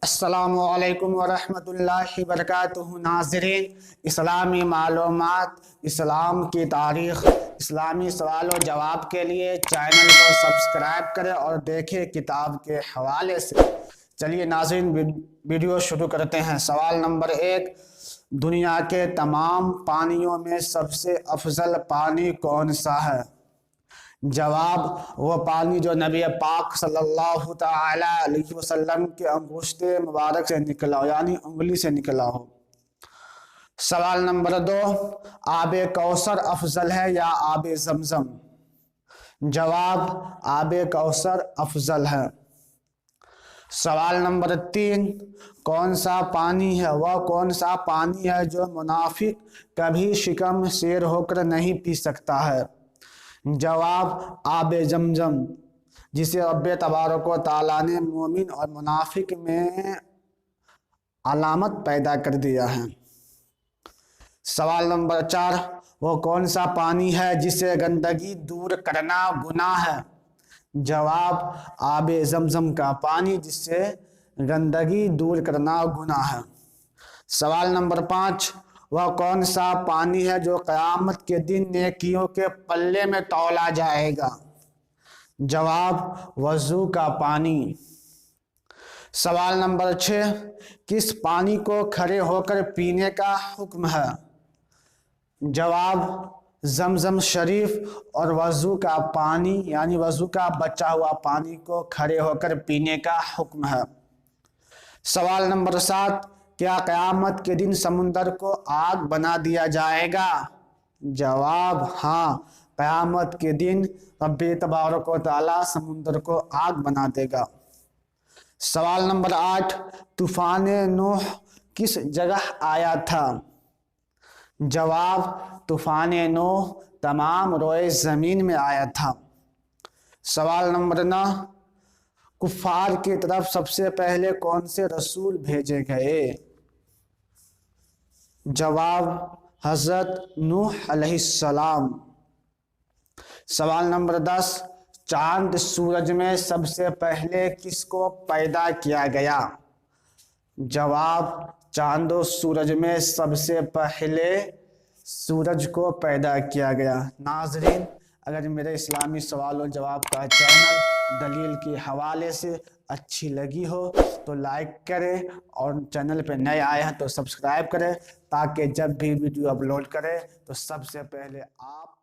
السلام علیکم ورحمۃ اللہ وبرکاتہ۔ ناظرین، اسلامی معلومات، اسلام کی تاریخ، اسلامی سوال و جواب کے لیے چینل کو سبسکرائب کریں اور دیکھیں کتاب کے حوالے سے۔ چلیے ناظرین، ویڈیو شروع کرتے ہیں۔ سوال نمبر 1، دنیا کے تمام پانیوں میں سب سے افضل پانی کون سا ہے؟ جواب، وہ پانی جو نبی پاک صلی اللہ تعالی علیہ وسلم کے انگشت مبارک سے نکلا ہو، یعنی انگلی سے نکلا ہو۔ سوال نمبر 2، آب کوثر افضل ہے یا آب زمزم؟ جواب، آب کوثر افضل ہے۔ سوال نمبر 3، کون سا پانی ہے وہ کون سا پانی ہے جو منافق کبھی شکم سیر ہو کر نہیں پی سکتا ہے؟ جواب، آب زمزم، جسے رب تبارک و تعالیٰ نے مومن اور منافق میں علامت پیدا کر دیا ہے۔ سوال نمبر 4، وہ کون سا پانی ہے جسے گندگی دور کرنا گناہ ہے؟ جواب، آب زمزم کا پانی، جس سے گندگی دور کرنا گناہ ہے۔ سوال نمبر 5، وہ کون سا پانی ہے جو قیامت کے دن نیکیوں کے پلے میں تولا جائے گا؟ جواب، وضو کا پانی۔ سوال نمبر 6، کس پانی کو کھڑے ہو کر پینے کا حکم ہے؟ جواب، زمزم شریف اور وضو کا پانی، یعنی وضو کا بچا ہوا پانی کو کھڑے ہو کر پینے کا حکم ہے۔ سوال نمبر 7، کیا قیامت کے دن سمندر کو آگ بنا دیا جائے گا؟ جواب، ہاں، قیامت کے دن رب تبارک و تعالیٰ سمندر کو آگ بنا دے گا۔ سوال نمبر 8، طوفان نوح کس جگہ آیا تھا؟ جواب، طوفان نوح تمام روئے زمین میں آیا تھا۔ سوال نمبر 9، کفار کی طرف سب سے پہلے کون سے رسول بھیجے گئے؟ جواب، حضرت نوح علیہ السلام۔ سوال نمبر 10، چاند سورج میں سب سے پہلے کس کو پیدا کیا گیا؟ جواب، چاند و سورج میں سب سے پہلے سورج کو پیدا کیا گیا۔ ناظرین، اگر میرے اسلامی سوال و جواب کا چینل دلیل کے حوالے سے اچھی لگی ہو تو لائک کریں، اور چینل پہ نئے آئے ہیں تو سبسکرائب کریں، تاکہ جب بھی ویڈیو اپلوڈ کریں تو سب سے پہلے آپ